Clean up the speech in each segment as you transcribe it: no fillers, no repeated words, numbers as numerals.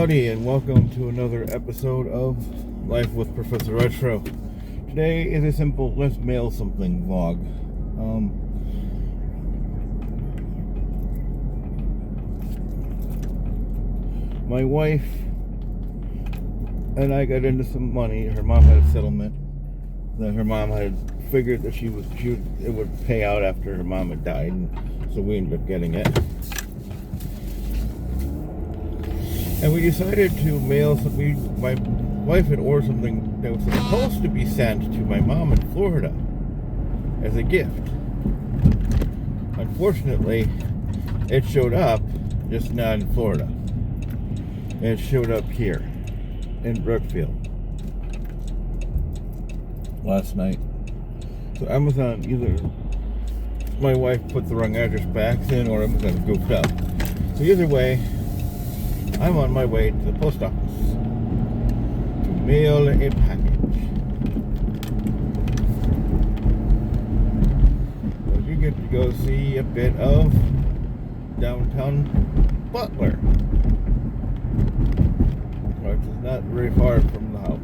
Howdy and welcome to another episode of Life with Professor Retro. Today is a simple let's mail something vlog. My wife and I got into some money. Her mom had a settlement that her mom had figured that it would pay out after her mom had died, and so we ended up getting it. And we decided to mail something. My wife had ordered something that was supposed to be sent to my mom in Florida as a gift. Unfortunately, it showed up, just not in Florida. It showed up here in Brookfield last night. So Amazon, either my wife put the wrong address back in or Amazon goofed up. So either way, I'm on my way to the post office to mail a package. So you get to go see a bit of downtown Butler, which is not very far from the house.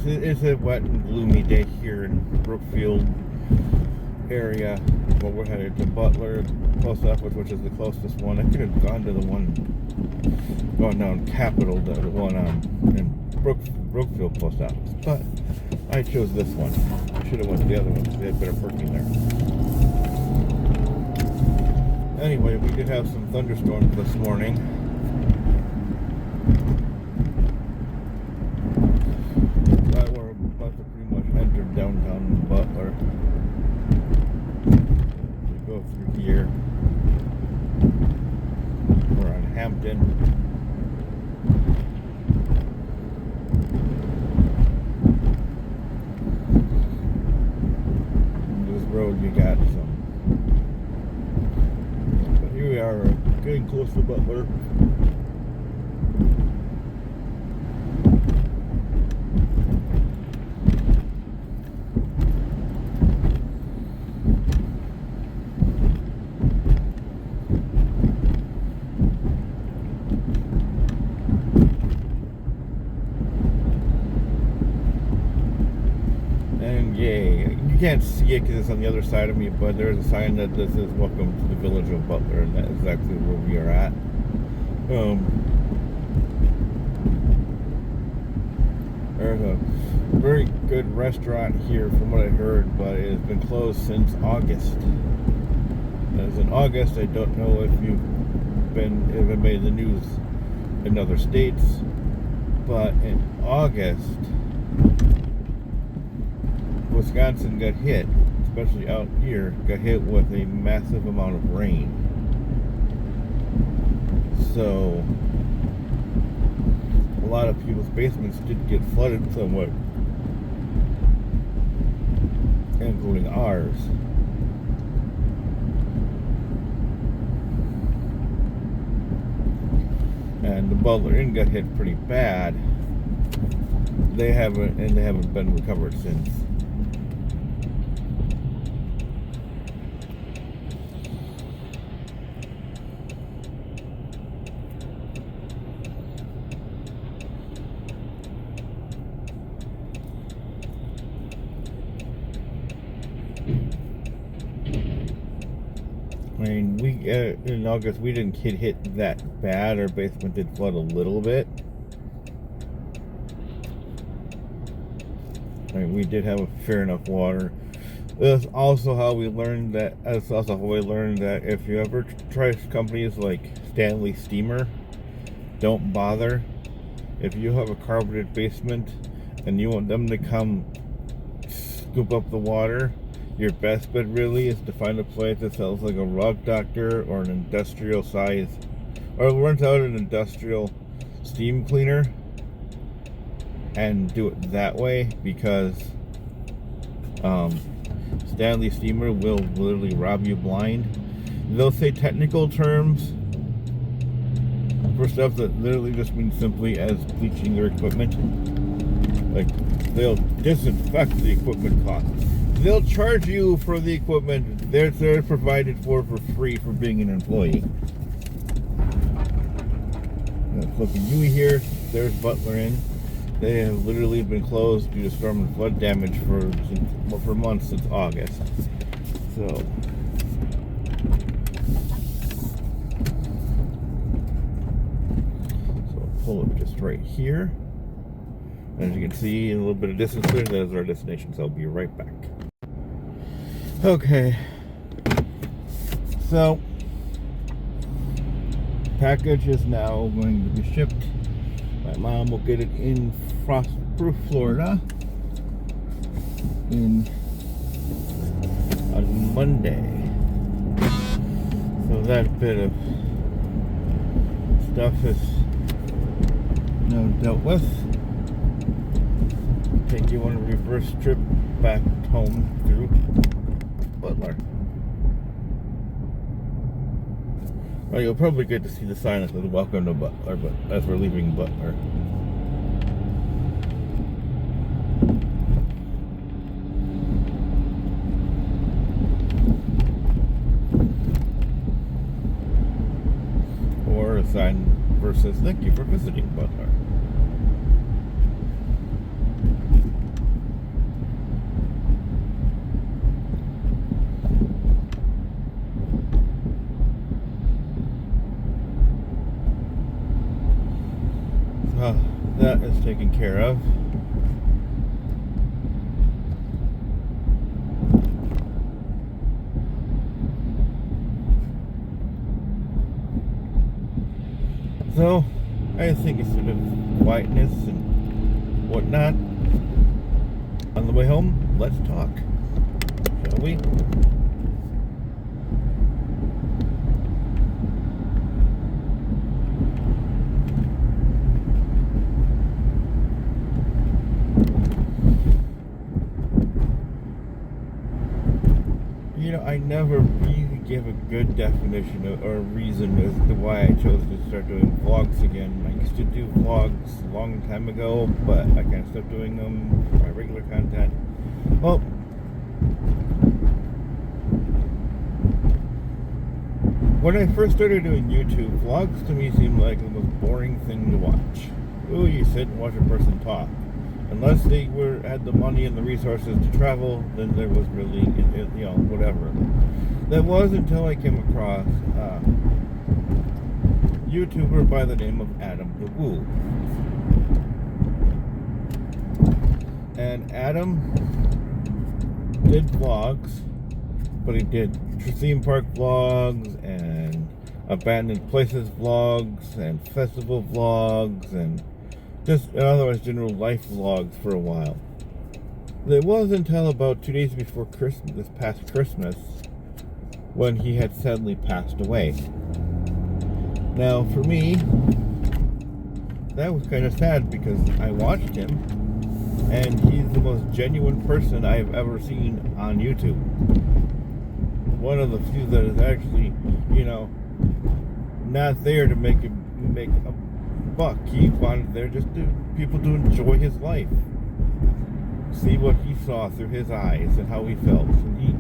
It's a wet and gloomy day here in Brookfield area. Well, we're headed to Butler post office, which is the closest one. I could have gone to the one going down Capitol, the one in Brookfield post office, but I chose this one. I should have went to the other one because they had better parking there. Anyway, we did have some thunderstorms this morning. But we're about to pretty much enter downtown Butler. Go through here. We're on Hampton. This road you got some. But here we are, getting close to Butler. You can't see it because it's on the other side of me, but there's a sign that this is welcome to the village of Butler, and that is exactly where we are at. There's a very good restaurant here from what I heard, but it has been closed since August. As in August, I don't know if it made the news in other states, but in August, Wisconsin got hit, especially out here, got hit with a massive amount of rain. So a lot of people's basements did get flooded somewhat, including ours. And the Butler Inn got hit pretty bad. They haven't been recovered since. I mean, in August we didn't get hit that bad. Our basement did flood a little bit. I mean, we did have a fair enough water. That's also how we learned that. That's also how we learned that if you ever try companies like Stanley Steamer, don't bother. If you have a carpeted basement and you want them to come scoop up the water, your best bet really is to find a place that sells like a Rug Doctor or an industrial size, or rent out an industrial steam cleaner and do it that way, because Stanley Steamer will literally rob you blind. They'll say technical terms for stuff that literally just means simply as bleaching their equipment. Like, they'll disinfect the equipment they'll charge you for the equipment they're provided for free for being an employee. Look at you here. There's Butler Inn. They have literally been closed due to storm and flood damage for months since August. So pull up just right here. As you can see, in a little bit of distance there, that is our destination. So I'll be right back. Okay. So package is now going to be shipped. My mom will get it in Frostproof, Florida on Monday. So that bit of stuff is now dealt with. Take you on a reverse trip back home through Butler. Well, you'll probably get to see the sign that says "Welcome to Butler," but as we're leaving Butler. Or a sign versus "Thank you for visiting Butler." That is taken care of. So, I think it's sort of quietness and whatnot. On the way home, let's talk, shall we? You know, I never really give a good definition or reason as to why I chose to start doing vlogs again. I used to do vlogs a long time ago, but I kind of stopped doing them for my regular content. Well, when I first started doing YouTube, vlogs to me seemed like the most boring thing to watch. Ooh, you sit and watch a person talk. Unless they had the money and the resources to travel, then there was really, whatever. That was until I came across a YouTuber by the name of Adam the Woo. And Adam did vlogs, but he did theme park vlogs and abandoned places vlogs and festival vlogs and just otherwise general life vlogs for a while. It wasn't until about 2 days before Christmas, this past Christmas, when he had sadly passed away. Now, for me, that was kind of sad because I watched him, and he's the most genuine person I've ever seen on YouTube. One of the few that is actually, not there to make a buck. He wanted there just to people to enjoy his life, see what he saw through his eyes and how he felt, and he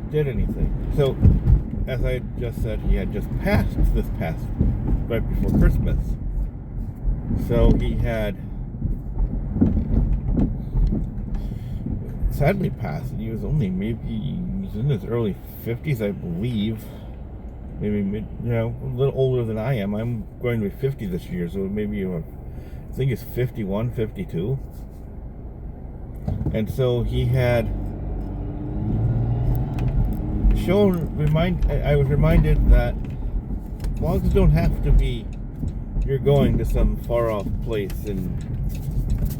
did anything. So, as I just said, he had just passed right before Christmas. So he had sadly passed, and he was only he was in his early 50s, I believe. Maybe a little older than I am. I'm going to be 50 this year, so maybe I think it's 51, 52. And so he had I was reminded that vlogs don't have to be you're going to some far off place and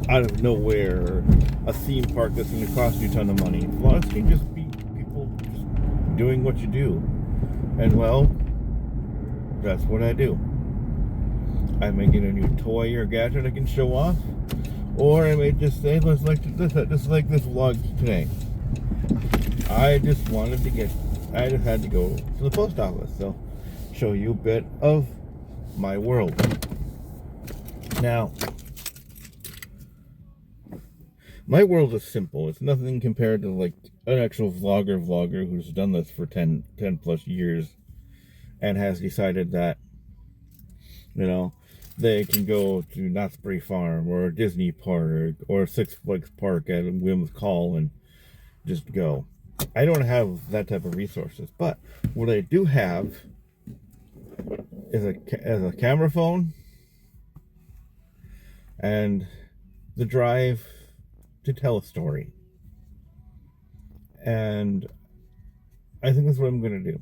out of nowhere, or a theme park that's going to cost you a ton of money. Vlogs can just be people just doing what you do. And well, that's what I do. I may get a new toy or gadget I can show off, or I may just say, just like this vlog today. I just had to go to the post office, so show you a bit of my world. Now, My world is simple. It's nothing compared to like an actual vlogger who's done this for 10 plus years and has decided that, you know, they can go to Knott's Berry Farm or Disney Park or Six Flags Park at whim's call and just go. I don't have that type of resources, but what I do have is a camera phone and the drive to tell a story. And I think that's what I'm going to do.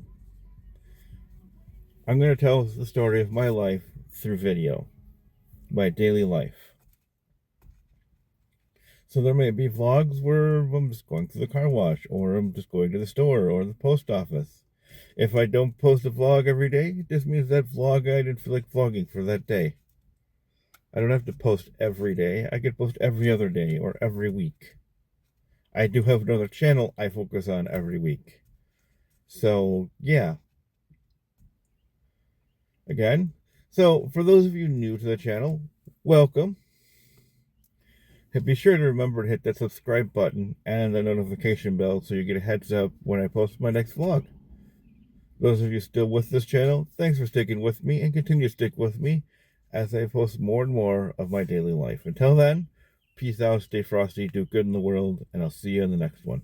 I'm going to tell the story of my life through video, my daily life. So there may be vlogs where I'm just going to the car wash, or I'm just going to the store, or the post office. If I don't post a vlog every day, it just means that vlog I didn't feel like vlogging for that day. I don't have to post every day. I could post every other day or every week. I do have another channel I focus on every week. So, yeah. Again, so for those of you new to the channel, welcome. And be sure to remember to hit that subscribe button and the notification bell so you get a heads up when I post my next vlog. Those of you still with this channel, thanks for sticking with me and continue to stick with me as I post more and more of my daily life. Until then, peace out, stay frosty, do good in the world, and I'll see you in the next one.